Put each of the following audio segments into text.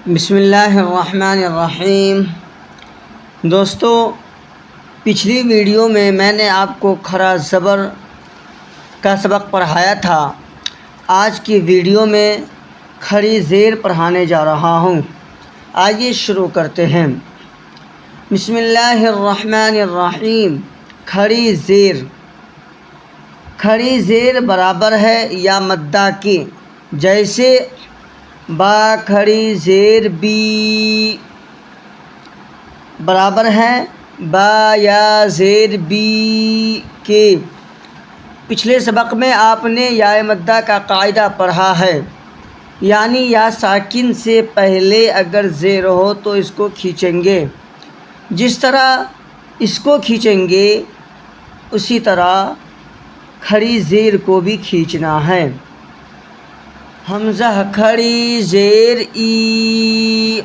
بسم اللہ الرحمن الرحیم۔ دوستو، پچھلی ویڈیو میں نے آپ کو کھڑا زبر کا سبق پڑھایا تھا۔ آج کی ویڈیو میں کھڑی زیر پڑھانے جا رہا ہوں۔ آئیے شروع کرتے ہیں۔ بسم اللہ الرحمن الرحیم۔ کھڑی زیر۔ کھڑی زیر برابر ہے یا مدہ کے، جیسے با کھڑی زیر بی برابر ہے با یا زیر بی کے۔ پچھلے سبق میں آپ نے یا مدہ کا قاعدہ پڑھا ہے، یعنی یا ساکن سے پہلے اگر زیر ہو تو اس کو کھینچیں گے، جس طرح اس کو کھینچیں گے اسی طرح کھڑی زیر کو بھی کھینچنا ہے۔ حمزہ کھڑی زیر ای،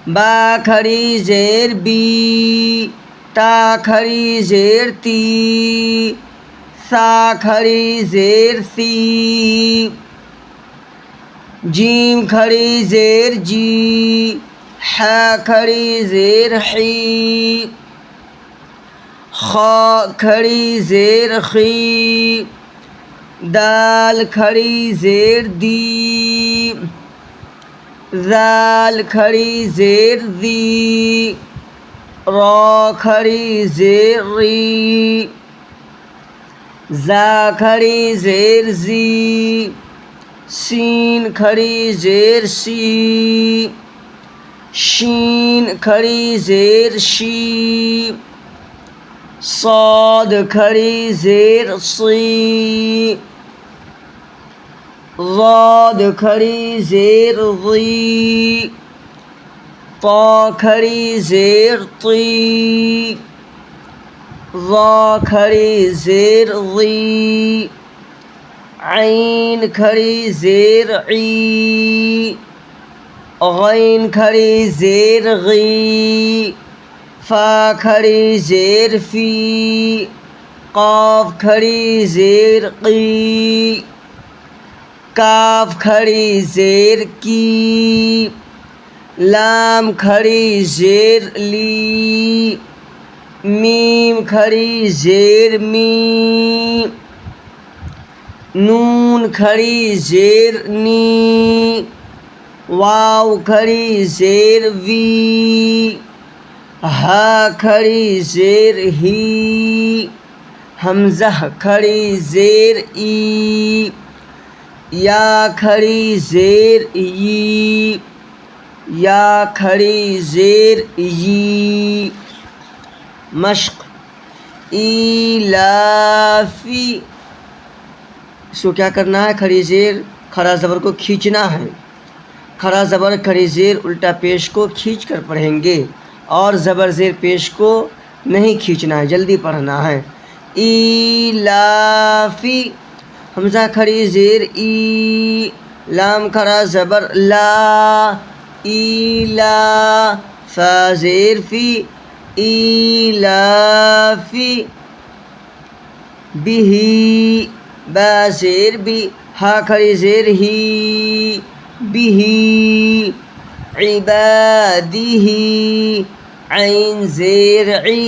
با کھڑی زیر بی، تا کھڑی زیر تی، سا کھڑی زیر سی، جیم کھڑی زیر جی، ح کھڑی زیر حی، خا کھڑی زیر خی، دال کھڑی زیر دی، ذال کھڑی زیر ذی، را کھڑی زیر ری، زا کھڑی زیر زی، سین کھڑی زیر سی، شین کھڑی زیر شی، صاد کھڑی زیر صی، ضاد کھڑی زیر ضی، طا کھڑی زیر طی، ظا کھڑی زیر ظی، عین کھڑی زیر عی، غین کھڑی زیر غی، فا کھڑی زیر فی، قاف کھڑی زیر قی، کاف کھڑی زیر کی، لام کھڑی زیر لی، میم کھڑی زیر می، نون کھڑی زیر نی، واو کھڑی زیر وی، ہا کھڑی زیر ہی، حمزہ کھڑی زیر ای، یا کھڑی زیر ی، یا کھڑی زیر ی۔ مشق ایلافی۔ اس کو کیا کرنا ہے؟ کھڑی زیر کھڑا زبر کو کھینچنا ہے۔ کھڑا زبر کھڑی زیر الٹا پیش کو کھینچ کر پڑھیں گے، اور زبر زیر پیش کو نہیں کھینچنا ہے، جلدی پڑھنا ہے۔ ایلافی۔ حمزہ کھڑی زیر ای، لام کھڑا زبر لا، ایلا، فا زیر فی، ایلافی بہی، با زیر بی، ہا کھڑی زیر ہی، بہی، عبادہ، عین زیر عی،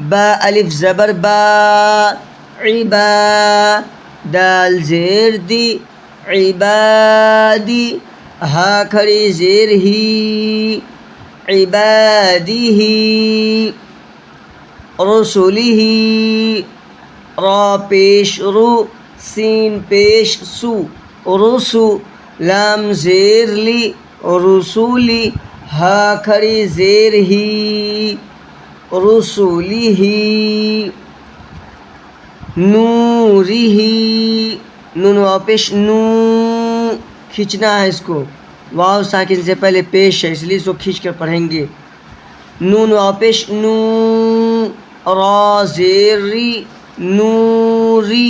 با الف زبر با، عبا، دال زیر دی، عبادی، ہا کھڑی زیر ہی، عبادہ، رسلہ، را پیش رو، سین پیش سو، رسو، لام زیر لی، رسولی، ہا کھڑی زیر ہی، رسولہ، نورہ، نون واو پیش نو، کھینچنا ہے اس کو، واو ساکن سے پہلے پیش ہے اس لیے اس کو کھینچ کر پڑھیں گے۔ نون واو پیش نو، را زیر ری، نوری،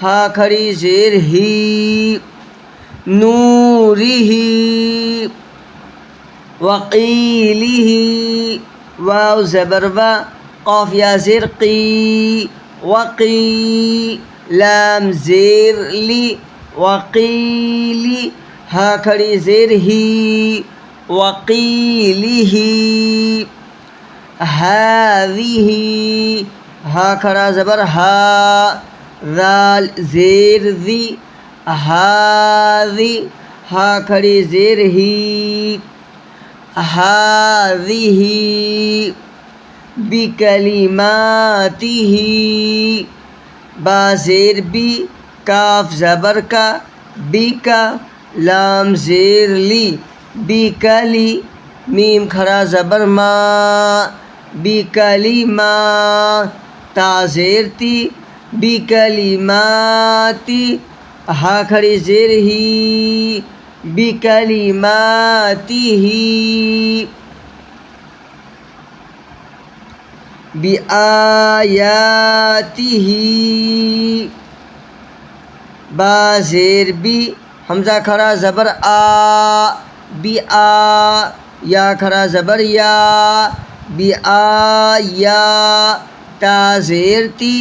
ہا کھڑی زیر ہی، نورہ، وقیلہ، واو زبر وا، قاف یا زیر قی، وقی، لام زیر لی، وقیلی، ہا کھڑی زیر ہی وقیلہ ہذہ ہا کھڑا زبر ہا ذال زیر ذی ہاذی ہا کھڑی زیر ہی ہذہ بکلماتہ با زیر بی کاف زبر کا بی کا لام زیر لی بکلی میم کھڑا زبر ما بکلمہ تا زیر تی بکلماتی ہا کھڑی زیر ہی بکلماتہ بآیاتہ با زیر بی حمزہ کھڑا زبر آ بی آ یا کھڑا زبر یا بی آ یا تا زیر تی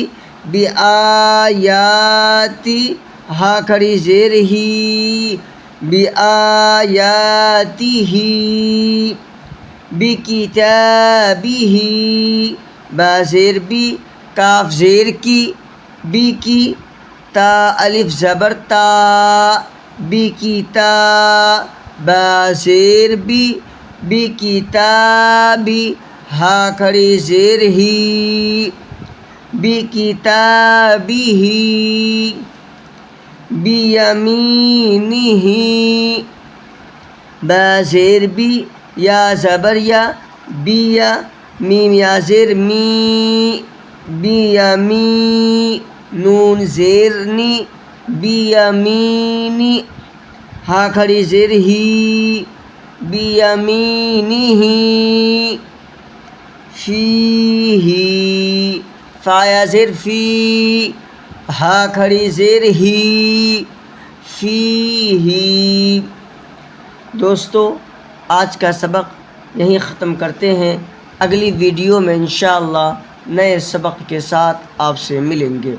بی آیاتی ہا کھڑی زیر ہی بی آیاتہ بکتابہ با زیر بی کاف زیر کی بی کی تا الف زبر تا بی کی تا با زیر بی کتابی ہا کھڑی زیر ہی بکتابہ بیمینہ با زیر بی یا زبر یا بی یا میم یا زیر می بیمی نون زیر نی بیمینی ہا کھڑی زیر ہی بیمینہ فیہ فا یا زیر فی ہا کھڑی زیر ہی فیہ۔ دوستو آج کا سبق یہیں ختم کرتے ہیں، اگلی ویڈیو میں انشاءاللہ نئے سبق کے ساتھ آپ سے ملیں گے۔